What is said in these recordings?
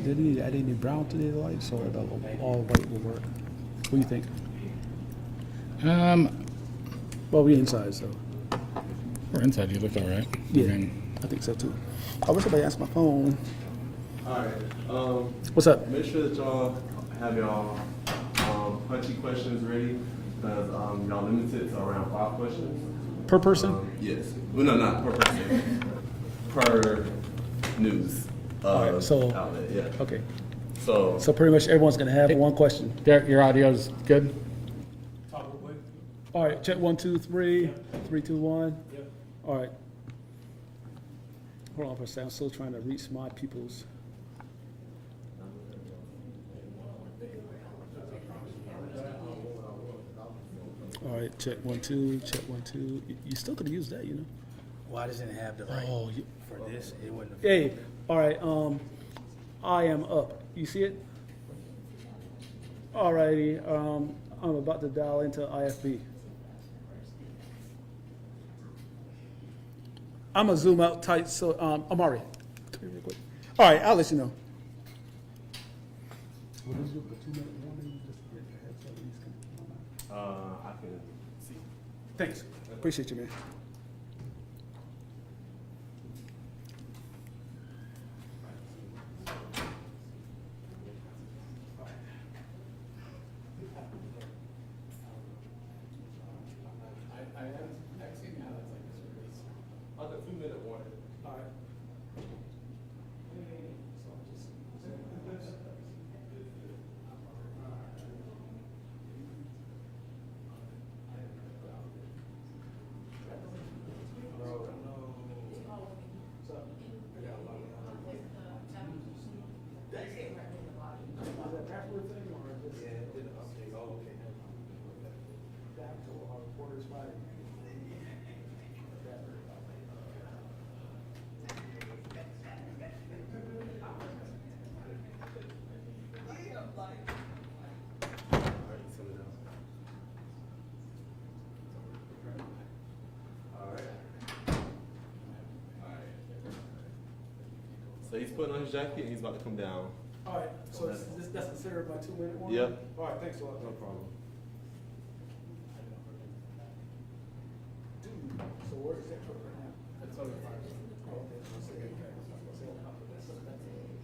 Did he add any brown to the lights, or the all white will work? What do you think? Um, Well, we inside, so we're inside. You look all right. yeah, I mean, I think so too. I wish somebody answered my phone. All right. What's up? Make sure that y'all have y'all punchy questions ready because y'all limited to around 5 questions. Per person? Yes. Well, no, not per person. Per news All right, so- outlet. Yeah. Okay. So, So pretty much everyone's gonna have one question. Derek, your audio's good. All right, check 1, 2, 3. 3, 2, 1. Yep. All right. Hold on for a second. I'm still trying to reach my peoples. All right, check 1, 2. Check 1, 2. You still could use that, you know. Why doesn't it have the right Oh, for this? It wouldn't have. hey. All right. I am up. You see it? All righty. I'm about to dial into IFB. I'm gonna zoom out tight, so Amari. Come here real quick. All right, I'll let you know. I can see. Thanks. Appreciate you, man. Like a 2-minute warning. All right. So he's putting on his jacket and he's about to come down. All right. So that's considered my 2-minute one. Yep. All right. Thanks a lot. No problem. So where is that truck right now? It's over 5.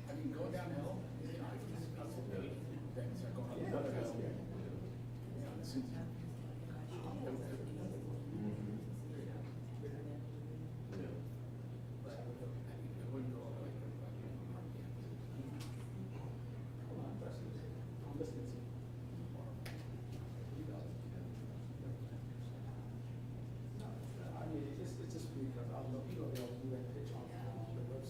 I mean, go downhill. You know, I can just then start going uphill. I mean, it's just because I love, you know, they'll do that pitch on the website.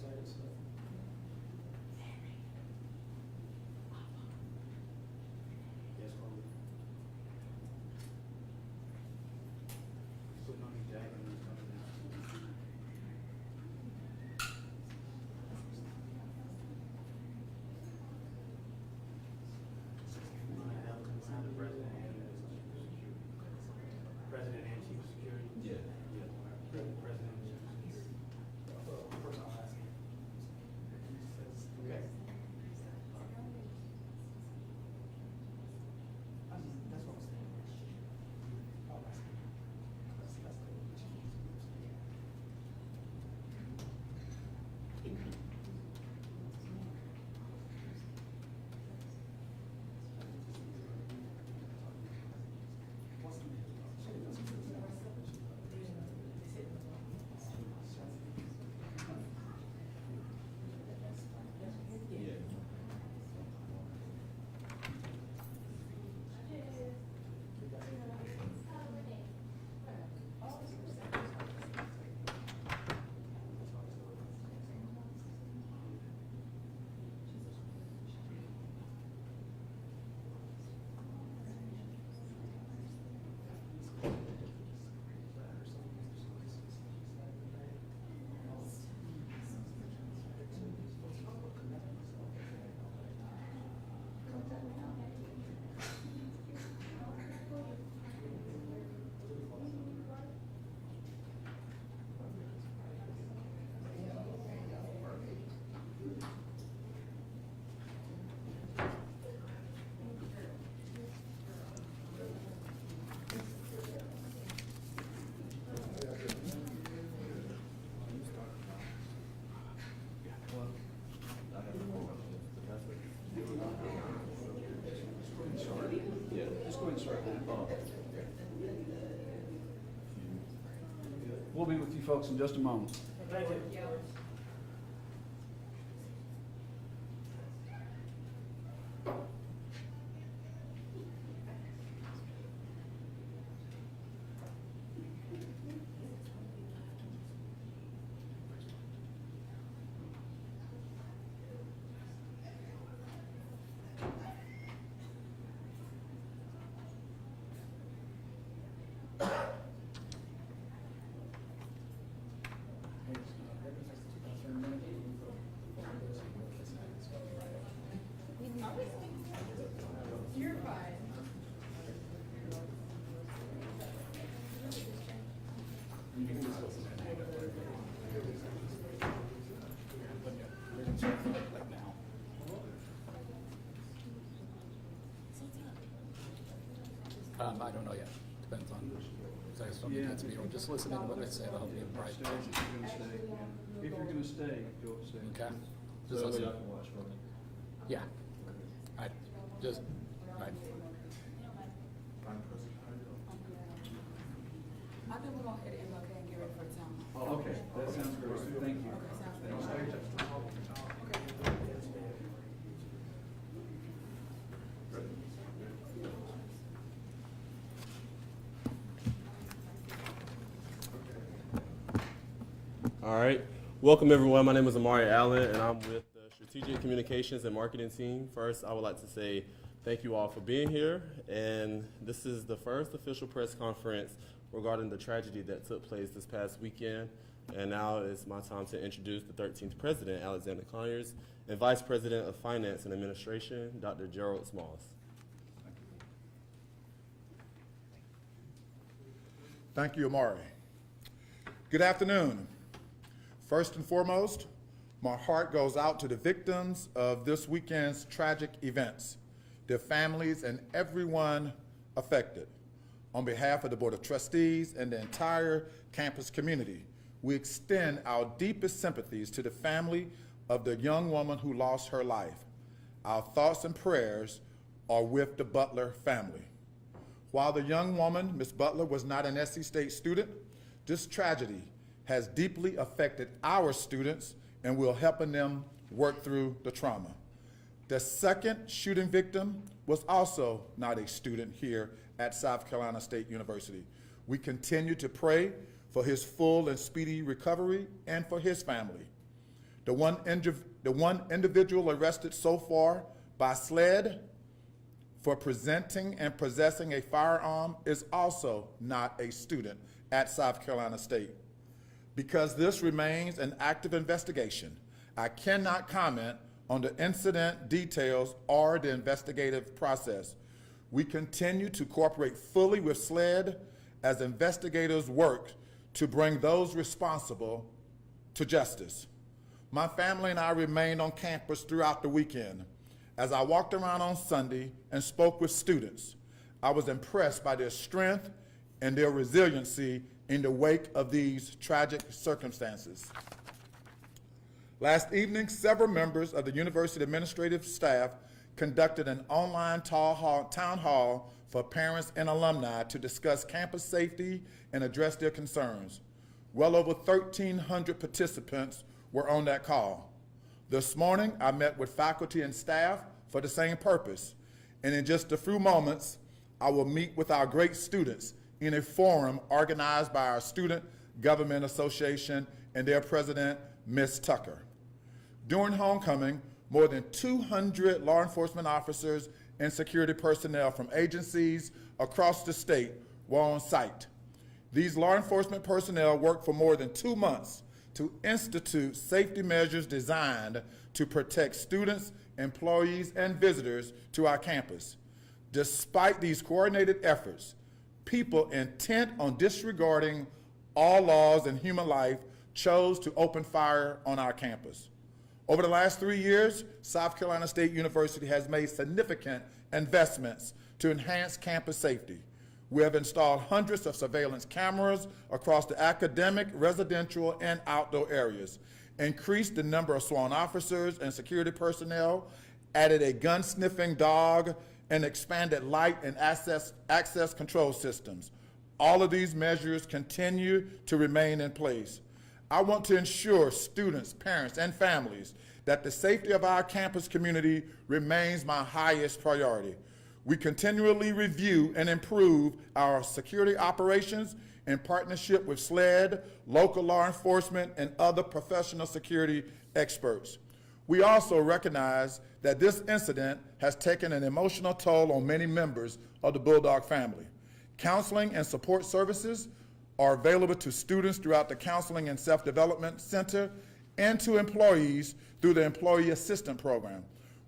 We'll be with you folks in just a moment. You're fine. I don't know yet. Depends on, so I still need to be, or just listen to what they say, I'll be right. Stay if you're gonna stay. If you're gonna stay, you'll stay. Okay? So Just that way listen. y'all can watch from it. Yeah. I just, right. I think we're gonna hit it MLK and get ready for the town. Okay, that sounds great. Thank you. Okay, sounds good. All right. Welcome, everyone. My name is Amari Allen, and I'm with the Strategic Communications and Marketing team. First, I would like to say thank you all for being here. And this is the first official press conference regarding the tragedy that took place this past weekend. And now it's my time to introduce the 13th President, Alexander Conyers, and Vice President of Finance and Administration, Dr. Gerald Smalls. Thank you, Amari. Good afternoon. First and foremost, my heart goes out to the victims of this weekend's tragic events, their families, and everyone affected. On behalf of the Board of Trustees and the entire campus community, we extend our deepest sympathies to the family of the young woman who lost her life. Our thoughts and prayers are with the Butler family. While the young woman, Ms. Butler, was not an SC State student, this tragedy has deeply affected our students and will helping them work through the trauma. The second shooting victim was also not a student here at South Carolina State University. We continue to pray for his full and speedy recovery and for his family. The one individual arrested so far by SLED for presenting and possessing a firearm is also not a student at South Carolina State. Because this remains an active investigation, I cannot comment on the incident details or the investigative process. We continue to cooperate fully with SLED as investigators work to bring those responsible to justice. My family and I remained on campus throughout the weekend. As I walked around on Sunday and spoke with students, I was impressed by their strength and their resiliency in the wake of these tragic circumstances. Last evening, several members of the university administrative staff conducted an online town hall for parents and alumni to discuss campus safety and address their concerns. Well over 1,300 participants were on that call. This morning, I met with faculty and staff for the same purpose. And in just a few moments, I will meet with our great students in a forum organized by our Student Government Association and their president, Ms. Tucker. During homecoming, more than 200 law enforcement officers and security personnel from agencies across the state were on site. These law enforcement personnel worked for more than 2 months to institute safety measures designed to protect students, employees, and visitors to our campus. Despite these coordinated efforts, people intent on disregarding all laws and human life chose to open fire on our campus. Over the last 3 years, South Carolina State University has made significant investments to enhance campus safety. We have installed hundreds of surveillance cameras across the academic, residential, and outdoor areas, increased the number of sworn officers and security personnel, added a gun-sniffing dog, and expanded light and access control systems. All of these measures continue to remain in place. I want to ensure students, parents, and families that the safety of our campus community remains my highest priority. We continually review and improve our security operations in partnership with SLED, local law enforcement, and other professional security experts. We also recognize that this incident has taken an emotional toll on many members of the Bulldog family. Counseling and support services are available to students throughout the Counseling and Self-Development Center and to employees through the Employee Assistance Program.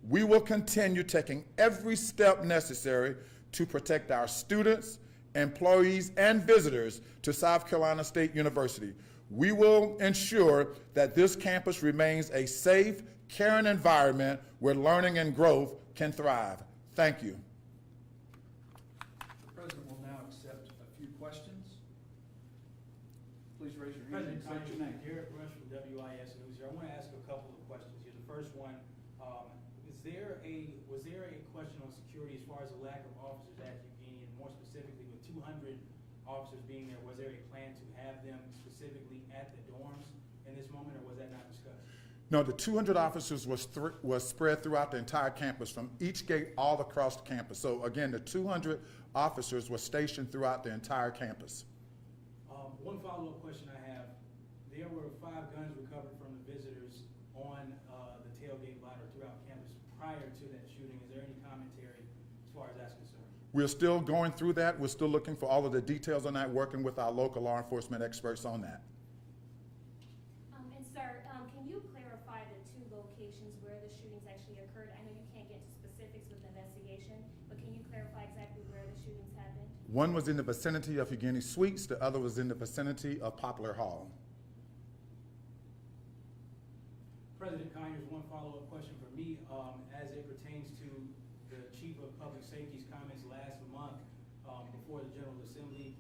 We will continue taking every step necessary to protect our students, employees, and visitors to South Carolina State University. We will ensure that this campus remains a safe, caring environment where learning and growth can thrive. Thank you. The president will now accept a few questions. Please raise your hand and President state your name. Garrett Rush from WIS News here. I want to ask a couple of questions here. The first one, was there a question on security as far as the lack of officers at Eugenie, and more specifically with 200 officers being there, was there a plan to have them specifically at the dorms in this moment, or was that not discussed? No, the 200 officers was spread throughout the entire campus, from each gate all across the campus. So again, the 200 officers were stationed throughout the entire campus. One follow-up question I have. There were 5 guns recovered from the visitors on the tailgate lot or throughout campus prior to that shooting. Is there any commentary as far as that's concerned? We're still going through that. We're still looking for all of the details on that, working with our local law enforcement experts on that. And sir, can you clarify the 2 locations where the shootings actually occurred? I know you can't get into specifics with the investigation, but can you clarify exactly where the shootings happened? One was in the vicinity of Eugenie Suites. The other was in the vicinity of Poplar Hall. President Conyers, one follow-up question for me, as it pertains to the Chief of Public Safety's comments last month before the General Assembly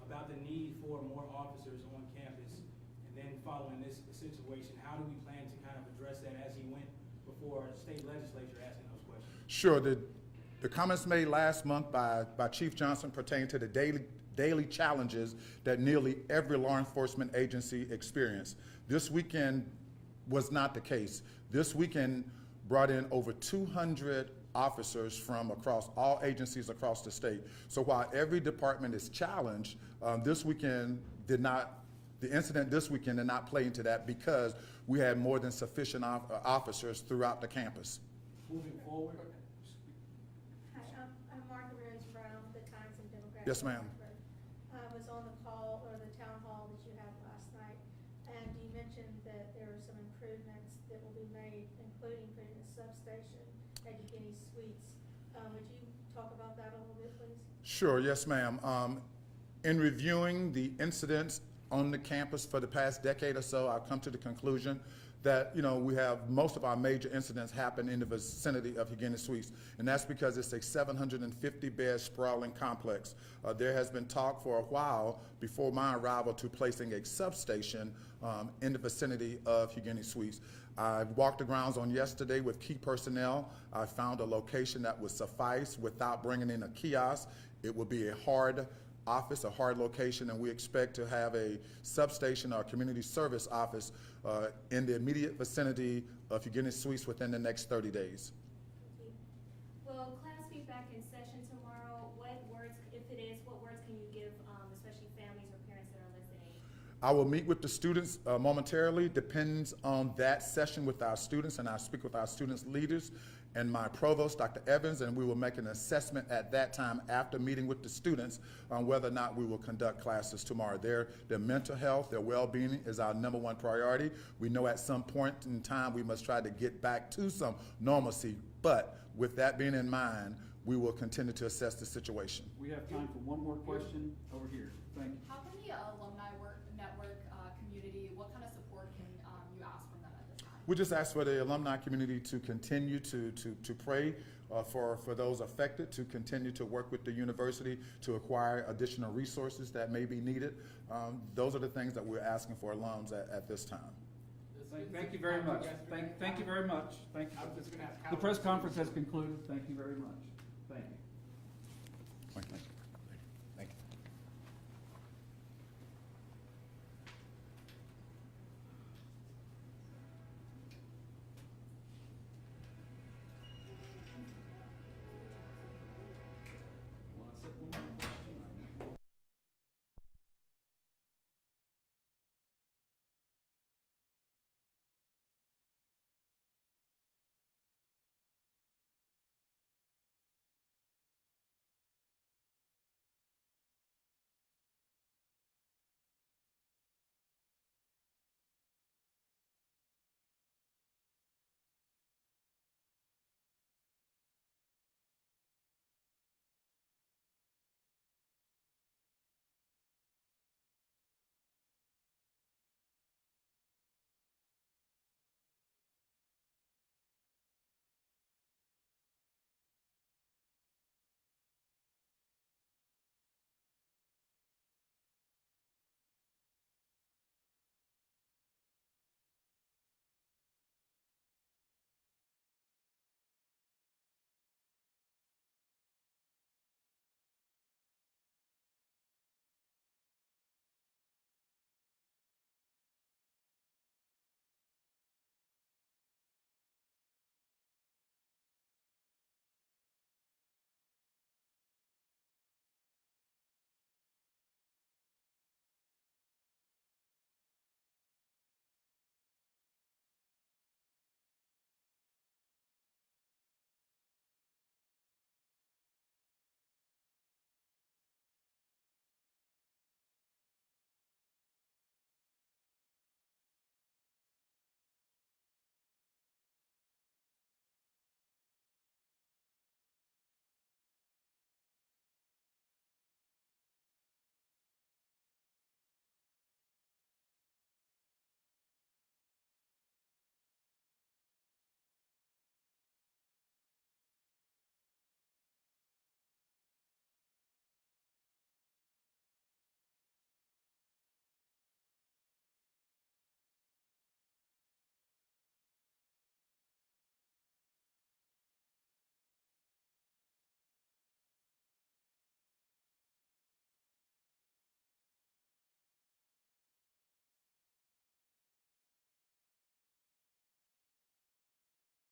about the need for more officers on campus, and then following this situation, how do we plan to kind of address that as he went before the state legislature asking those questions? Sure. The comments made last month by Chief Johnson pertain to the daily challenges that nearly every law enforcement agency experienced. This weekend was not the case. This weekend brought in over 200 officers from across all agencies across the state. So while every department is challenged, this weekend the incident this weekend did not play into that because we had more than sufficient officers throughout the campus. Moving forward, Hi, I'm Martha Rose Brown, the Times and Democrat. Yes, ma'am. I was on the call, or the town hall that you had last night, and you mentioned that there are some improvements that will be made, including putting a substation at Eugenie Suites. Would you talk about that a little bit, please? Sure, yes, ma'am. In reviewing the incidents on the campus for the past decade or so, I've come to the conclusion that, we have most of our major incidents happen in the vicinity of Eugenie Suites, and that's because it's a 750-bed sprawling complex. There has been talk for a while before my arrival to placing a substation in the vicinity of Eugenie Suites. I walked the grounds on yesterday with key personnel. I found a location that would suffice without bringing in a kiosk. It would be a hard office, a hard location, and we expect to have a substation or community service office in the immediate vicinity of Eugenie Suites within the next 30 days. Thank you. Will class be back in session tomorrow? What words, if it is, what words can you give, especially families or parents that are listening? I will meet with the students momentarily. Depends on that session with our students, and I'll speak with our students' leaders and my provost, Dr. Evans, and we will make an assessment at that time after meeting with the students on whether or not we will conduct classes tomorrow. Their mental health, their well-being is our #1 priority. We know at some point in time we must try to get back to some normalcy, but with that being in mind, we will continue to assess the situation. We have time for one more question over here. Thank you. How can the alumni network community, what kind of support can you ask from them at this time? We just ask for the alumni community to continue to pray for those affected, to continue to work with the university to acquire additional resources that may be needed. Those are the things that we're asking for alums at this time. Thank you very much. Thank you very much. Thank you. The press conference has concluded. Thank you very much. Thank you. Thank you.